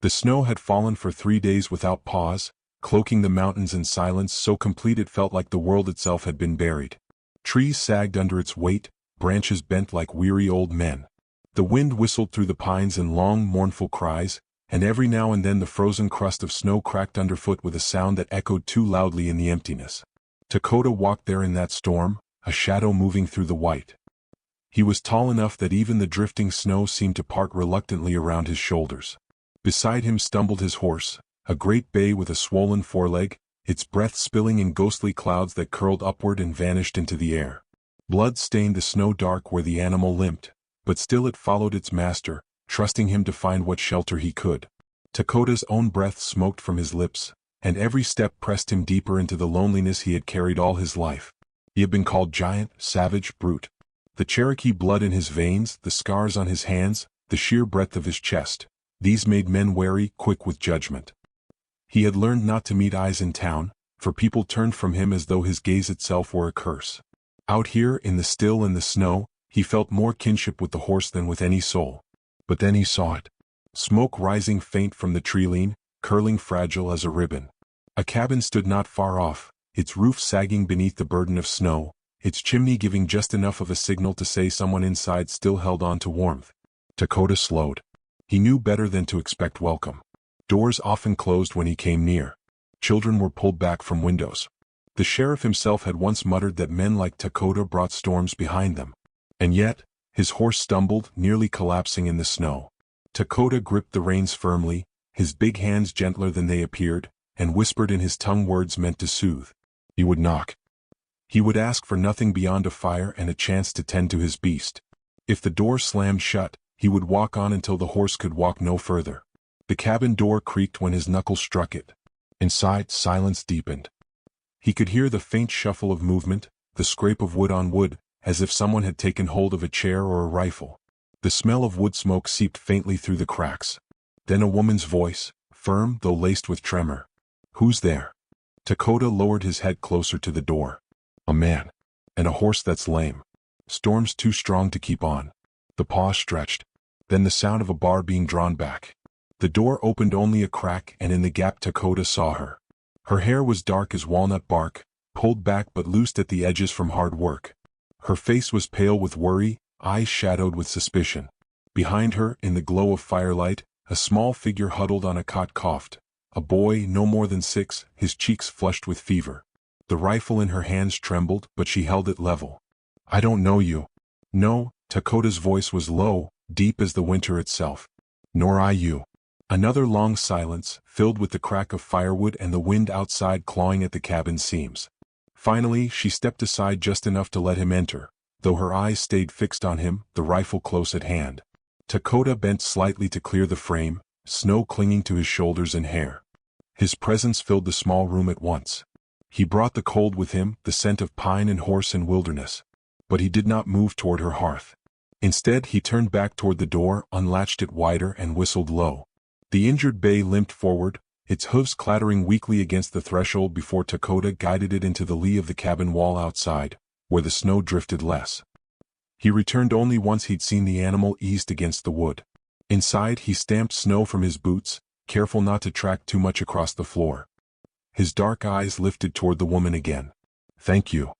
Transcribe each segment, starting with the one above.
The snow had fallen for 3 days without pause, cloaking the mountains in silence so complete it felt like the world itself had been buried. Trees sagged under its weight, branches bent like weary old men. The wind whistled through the pines in long, mournful cries, and every now and then the frozen crust of snow cracked underfoot with a sound that echoed too loudly in the emptiness. Dakota walked there in that storm, a shadow moving through the white. He was tall enough that even the drifting snow seemed to part reluctantly around his shoulders. Beside him stumbled his horse, a great bay with a swollen foreleg, its breath spilling in ghostly clouds that curled upward and vanished into the air. Blood stained the snow dark where the animal limped, but still it followed its master, trusting him to find what shelter he could. Dakota's own breath smoked from his lips, and every step pressed him deeper into the loneliness he had carried all his life. He had been called giant, savage, brute. The Cherokee blood in his veins, the scars on his hands, the sheer breadth of his chest, these made men wary, quick with judgment. He had learned not to meet eyes in town, for people turned from him as though his gaze itself were a curse. Out here, in the still and the snow, he felt more kinship with the horse than with any soul. But then he saw it. Smoke rising faint from the tree-line, curling fragile as a ribbon. A cabin stood not far off, its roof sagging beneath the burden of snow, its chimney giving just enough of a signal to say someone inside still held on to warmth. Dakota slowed. He knew better than to expect welcome. Doors often closed when he came near. Children were pulled back from windows. The sheriff himself had once muttered that men like Dakota brought storms behind them. And yet, his horse stumbled, nearly collapsing in the snow. Dakota gripped the reins firmly, his big hands gentler than they appeared, and whispered in his tongue words meant to soothe. He would knock. He would ask for nothing beyond a fire and a chance to tend to his beast. If the door slammed shut, he would walk on until the horse could walk no further. The cabin door creaked when his knuckles struck it. Inside, silence deepened. He could hear the faint shuffle of movement, the scrape of wood on wood, as if someone had taken hold of a chair or a rifle. The smell of wood smoke seeped faintly through the cracks. Then a woman's voice, firm though laced with tremor. "Who's there?" Dakota lowered his head closer to the door. "A man. And a horse that's lame. Storm's too strong to keep on." The pause stretched. Then the sound of a bar being drawn back. The door opened only a crack, and in the gap Dakota saw her. Her hair was dark as walnut bark, pulled back but loosed at the edges from hard work. Her face was pale with worry, eyes shadowed with suspicion. Behind her, in the glow of firelight, a small figure huddled on a cot coughed. A boy, no more than 6, his cheeks flushed with fever. The rifle in her hands trembled, but she held it level. "I don't know you." "No," Dakota's voice was low, deep as the winter itself. "Nor I you." Another long silence, filled with the crack of firewood and the wind outside clawing at the cabin seams. Finally, she stepped aside just enough to let him enter, though her eyes stayed fixed on him, the rifle close at hand. Dakota bent slightly to clear the frame, snow clinging to his shoulders and hair. His presence filled the small room at once. He brought the cold with him, the scent of pine and horse and wilderness. But he did not move toward her hearth. Instead, he turned back toward the door, unlatched it wider, and whistled low. The injured bay limped forward, its hooves clattering weakly against the threshold before Dakota guided it into the lee of the cabin wall outside, where the snow drifted less. He returned only once he'd seen the animal eased against the wood. Inside, he stamped snow from his boots, careful not to track too much across the floor. His dark eyes lifted toward the woman again. "Thank you."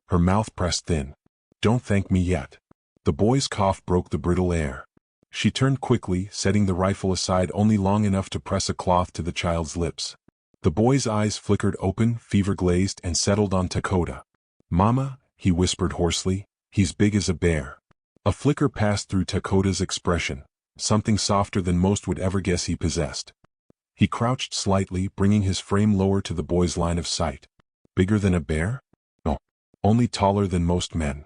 Her mouth pressed thin. "Don't thank me yet." The boy's cough broke the brittle air. She turned quickly, setting the rifle aside only long enough to press a cloth to the child's lips. The boy's eyes flickered open, fever-glazed, and settled on Dakota. "Mama," he whispered hoarsely, "he's big as a bear." A flicker passed through Dakota's expression, something softer than most would ever guess he possessed. He crouched slightly, bringing his frame lower to the boy's line of sight. "Bigger than a bear?" "No. Only taller than most men."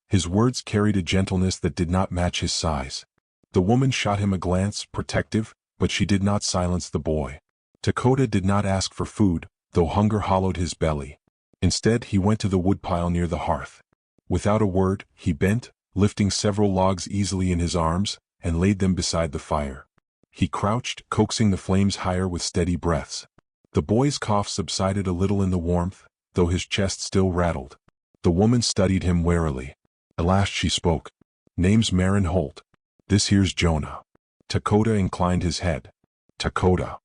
His words carried a gentleness that did not match his size. The woman shot him a glance, protective, but she did not silence the boy. Dakota did not ask for food, though hunger hollowed his belly. Instead, he went to the woodpile near the hearth. Without a word, he bent, lifting several logs easily in his arms, and laid them beside the fire. He crouched, coaxing the flames higher with steady breaths. The boy's cough subsided a little in the warmth, though his chest still rattled. The woman studied him warily. At last she spoke. "Name's Marin Holt. This here's Jonah." Dakota inclined his head. Dakota.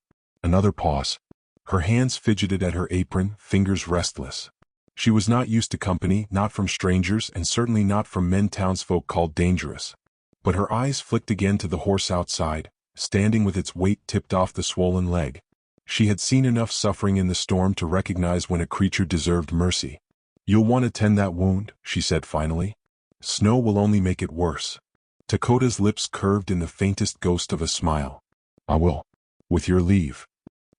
Another pause. Her hands fidgeted at her apron, fingers restless. She was not used to company, not from strangers, and certainly not from men townsfolk called dangerous. But her eyes flicked again to the horse outside, standing with its weight tipped off the swollen leg. She had seen enough suffering in the storm to recognize when a creature deserved mercy. "You'll want to tend that wound," she said finally. "Snow will only make it worse." Dakota's lips curved in the faintest ghost of a smile. "I will. With your leave."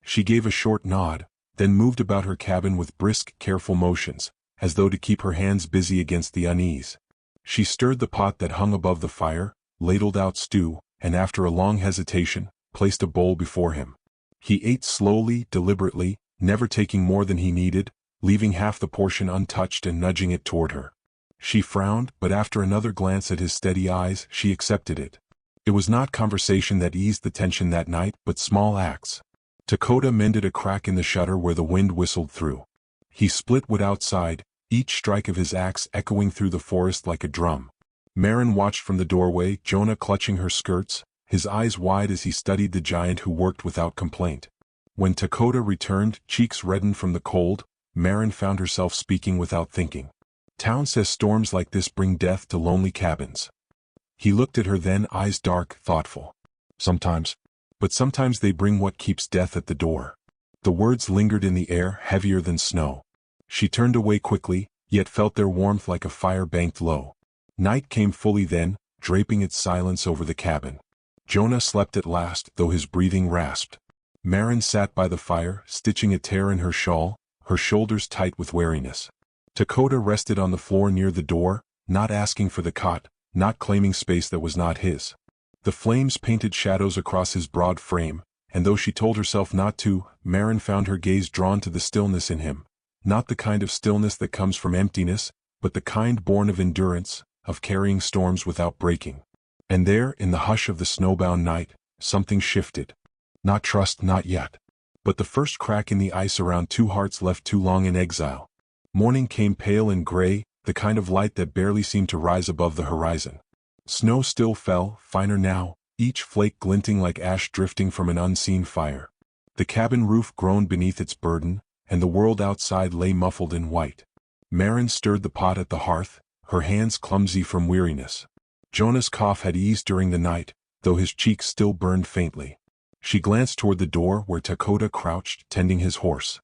She gave a short nod, then moved about her cabin with brisk, careful motions, as though to keep her hands busy against the unease. She stirred the pot that hung above the fire, ladled out stew, and after a long hesitation, placed a bowl before him. He ate slowly, deliberately, never taking more than he needed, leaving half the portion untouched and nudging it toward her. She frowned, but after another glance at his steady eyes, she accepted it. It was not conversation that eased the tension that night, but small acts. Dakota mended a crack in the shutter where the wind whistled through. He split wood outside, each strike of his axe echoing through the forest like a drum. Marin watched from the doorway, Jonah clutching her skirts, his eyes wide as he studied the giant who worked without complaint. When Dakota returned, cheeks reddened from the cold, Marin found herself speaking without thinking. "Town says storms like this bring death to lonely cabins." He looked at her then, eyes dark, thoughtful. "Sometimes. But sometimes they bring what keeps death at the door." The words lingered in the air, heavier than snow. She turned away quickly, yet felt their warmth like a fire banked low. Night came fully then, draping its silence over the cabin. Jonah slept at last, though his breathing rasped. Marin sat by the fire, stitching a tear in her shawl, her shoulders tight with weariness. Dakota rested on the floor near the door, not asking for the cot, not claiming space that was not his. The flames painted shadows across his broad frame, and though she told herself not to, Marin found her gaze drawn to the stillness in him. Not the kind of stillness that comes from emptiness, but the kind born of endurance, of carrying storms without breaking. And there, in the hush of the snowbound night, something shifted. Not trust, not yet. But the first crack in the ice around two hearts left too long in exile. Morning came pale and gray, the kind of light that barely seemed to rise above the horizon. Snow still fell, finer now, each flake glinting like ash drifting from an unseen fire. The cabin roof groaned beneath its burden, and the world outside lay muffled in white. Marin stirred the pot at the hearth, her hands clumsy from weariness. Jonah's cough had eased during the night, though his cheeks still burned faintly. She glanced toward the door where Dakota crouched, tending his horse.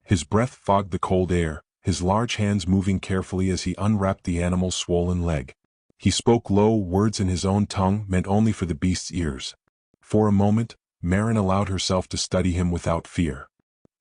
His breath fogged the cold air, his large hands moving carefully as he unwrapped the animal's swollen leg. He spoke low, words in his own tongue meant only for the beast's ears. For a moment, Marin allowed herself to study him without fear.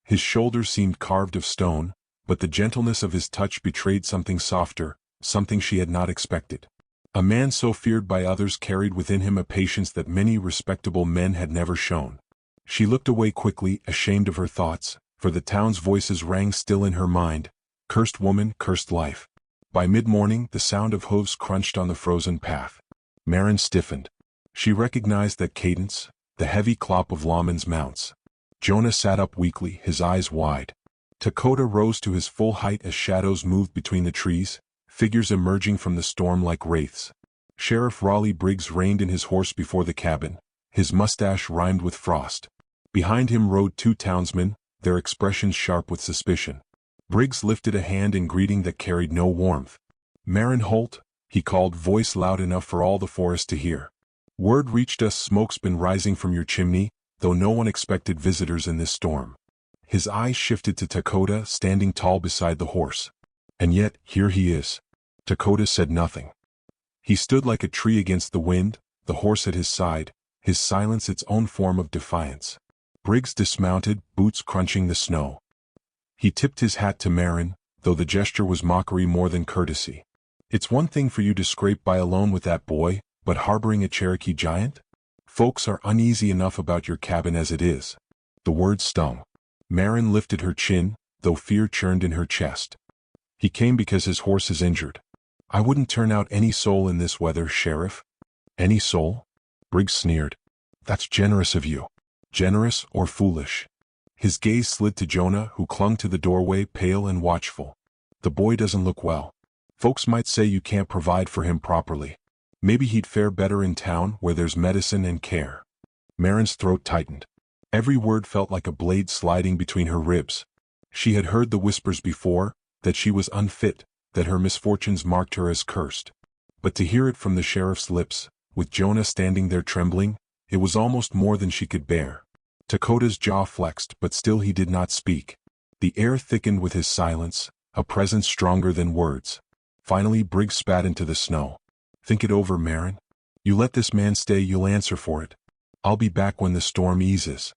His shoulders seemed carved of stone, but the gentleness of his touch betrayed something softer, something she had not expected. A man so feared by others carried within him a patience that many respectable men had never shown. She looked away quickly, ashamed of her thoughts, for the town's voices rang still in her mind. Cursed woman, cursed life. By mid-morning, the sound of hooves crunched on the frozen path. Marin stiffened. She recognized that cadence, the heavy clop of lawmen's mounts. Jonah sat up weakly, his eyes wide. Dakota rose to his full height as shadows moved between the trees, figures emerging from the storm like wraiths. Sheriff Raleigh Briggs reined in his horse before the cabin, his mustache rimed with frost. Behind him rode two townsmen, their expressions sharp with suspicion. Briggs lifted a hand in greeting that carried no warmth. "Marin Holt," he called, voice loud enough for all the forest to hear. "Word reached us, smoke's been rising from your chimney, though no one expected visitors in this storm." His eyes shifted to Dakota, standing tall beside the horse. "And yet, here he is." Dakota said nothing. He stood like a tree against the wind, the horse at his side, his silence its own form of defiance. Briggs dismounted, boots crunching the snow. He tipped his hat to Marin, though the gesture was mockery more than courtesy. "It's one thing for you to scrape by alone with that boy, but harboring a Cherokee giant? Folks are uneasy enough about your cabin as it is." The words stung. Marin lifted her chin, though fear churned in her chest. "He came because his horse is injured." "I wouldn't turn out any soul in this weather, Sheriff." "Any soul?" Briggs sneered. "That's generous of you." "Generous or foolish?" His gaze slid to Jonah, who clung to the doorway, pale and watchful. "The boy doesn't look well. Folks might say you can't provide for him properly. Maybe he'd fare better in town where there's medicine and care." Marin's throat tightened. Every word felt like a blade sliding between her ribs. She had heard the whispers before, that she was unfit, that her misfortunes marked her as cursed. But to hear it from the sheriff's lips, with Jonah standing there trembling, it was almost more than she could bear. Dakota's jaw flexed, but still he did not speak. The air thickened with his silence, a presence stronger than words. Finally Briggs spat into the snow. "Think it over, Marin. You let this man stay, you'll answer for it. I'll be back when the storm eases."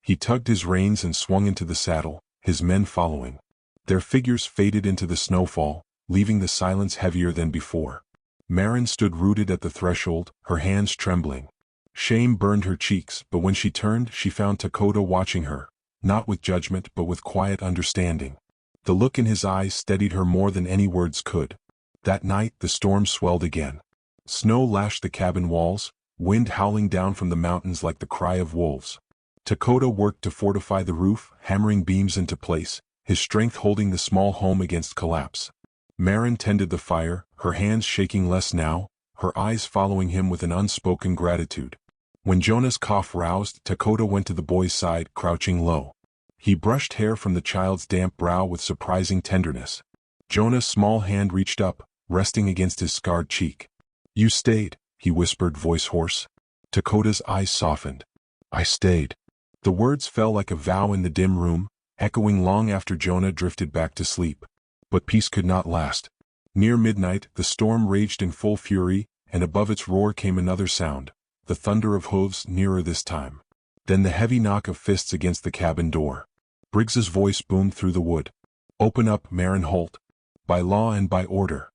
He tugged his reins and swung into the saddle, his men following. Their figures faded into the snowfall, leaving the silence heavier than before. Marin stood rooted at the threshold, her hands trembling. Shame burned her cheeks, but when she turned she found Dakota watching her, not with judgment but with quiet understanding. The look in his eyes steadied her more than any words could. That night the storm swelled again. Snow lashed the cabin walls, wind howling down from the mountains like the cry of wolves. Dakota worked to fortify the roof, hammering beams into place, his strength holding the small home against collapse. Marin tended the fire, her hands shaking less now, her eyes following him with an unspoken gratitude. When Jonah's cough roused, Dakota went to the boy's side, crouching low. He brushed hair from the child's damp brow with surprising tenderness. Jonah's small hand reached up, resting against his scarred cheek. "You stayed," he whispered, voice hoarse. Dakota's eyes softened. "I stayed." The words fell like a vow in the dim room, echoing long after Jonah drifted back to sleep. But peace could not last. Near midnight, the storm raged in full fury, and above its roar came another sound, the thunder of hooves, nearer this time. Then the heavy knock of fists against the cabin door. Briggs's voice boomed through the wood. "Open up, Marin Holt. By law and by order."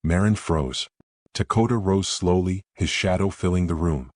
Marin froze. Dakota rose slowly, his shadow filling the room.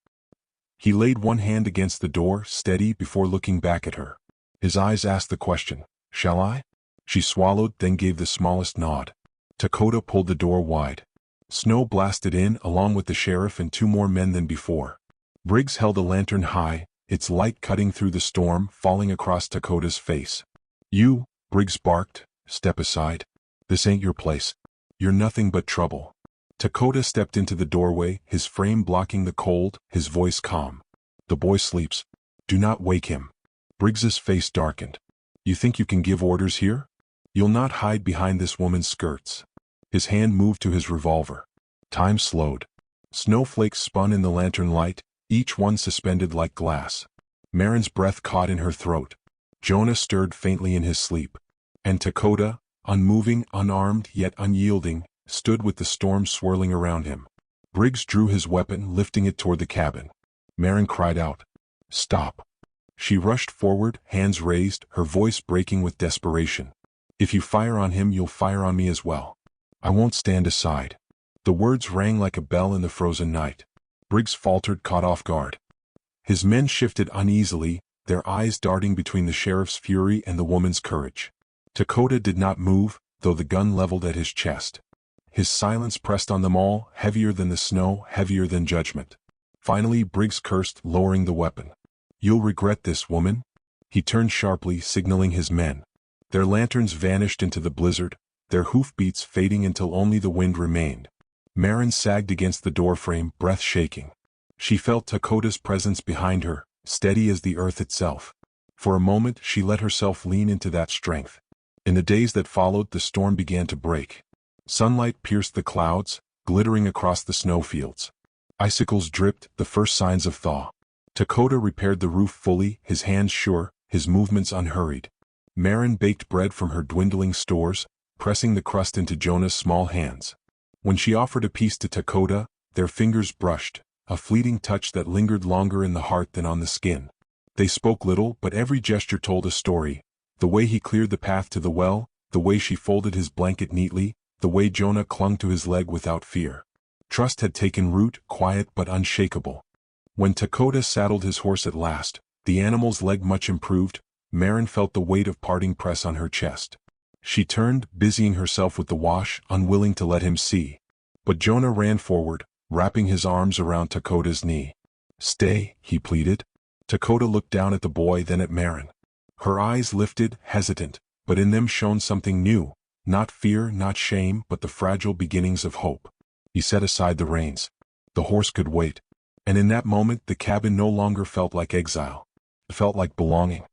He laid one hand against the door, steady, before looking back at her. His eyes asked the question, "Shall I?" She swallowed, then gave the smallest nod. Dakota pulled the door wide. Snow blasted in, along with the sheriff and two more men than before. Briggs held a lantern high, its light cutting through the storm, falling across Dakota's face. "You," Briggs barked, "step aside. This ain't your place. You're nothing but trouble." Dakota stepped into the doorway, his frame blocking the cold, his voice calm. "The boy sleeps. Do not wake him." Briggs's face darkened. "You think you can give orders here? You'll not hide behind this woman's skirts." His hand moved to his revolver. Time slowed. Snowflakes spun in the lantern light, each one suspended like glass. Marin's breath caught in her throat. Jonah stirred faintly in his sleep. And Dakota, unmoving, unarmed, yet unyielding, stood with the storm swirling around him. Briggs drew his weapon, lifting it toward the cabin. Marin cried out, "Stop." She rushed forward, hands raised, her voice breaking with desperation. "If you fire on him, you'll fire on me as well. I won't stand aside." The words rang like a bell in the frozen night. Briggs faltered, caught off guard. His men shifted uneasily, their eyes darting between the sheriff's fury and the woman's courage. Dakota did not move, though the gun leveled at his chest. His silence pressed on them all, heavier than the snow, heavier than judgment. Finally Briggs cursed, lowering the weapon. "You'll regret this, woman." He turned sharply, signaling his men. Their lanterns vanished into the blizzard, their hoofbeats fading until only the wind remained. Marin sagged against the doorframe, breath shaking. She felt Dakota's presence behind her, steady as the earth itself. For a moment she let herself lean into that strength. In the days that followed, the storm began to break. Sunlight pierced the clouds, glittering across the snowfields. Icicles dripped, the first signs of thaw. Dakota repaired the roof fully, his hands sure, his movements unhurried. Marin baked bread from her dwindling stores, pressing the crust into Jonah's small hands. When she offered a piece to Dakota, their fingers brushed, a fleeting touch that lingered longer in the heart than on the skin. They spoke little, but every gesture told a story. The way he cleared the path to the well, the way she folded his blanket neatly, the way Jonah clung to his leg without fear. Trust had taken root, quiet but unshakable. When Dakota saddled his horse at last, the animal's leg much improved, Marin felt the weight of parting press on her chest. She turned, busying herself with the wash, unwilling to let him see. But Jonah ran forward, wrapping his arms around Dakota's knee. "Stay," he pleaded. Dakota looked down at the boy, then at Marin. Her eyes lifted, hesitant, but in them shone something new, not fear, not shame, but the fragile beginnings of hope. He set aside the reins. The horse could wait. And in that moment the cabin no longer felt like exile. It felt like belonging.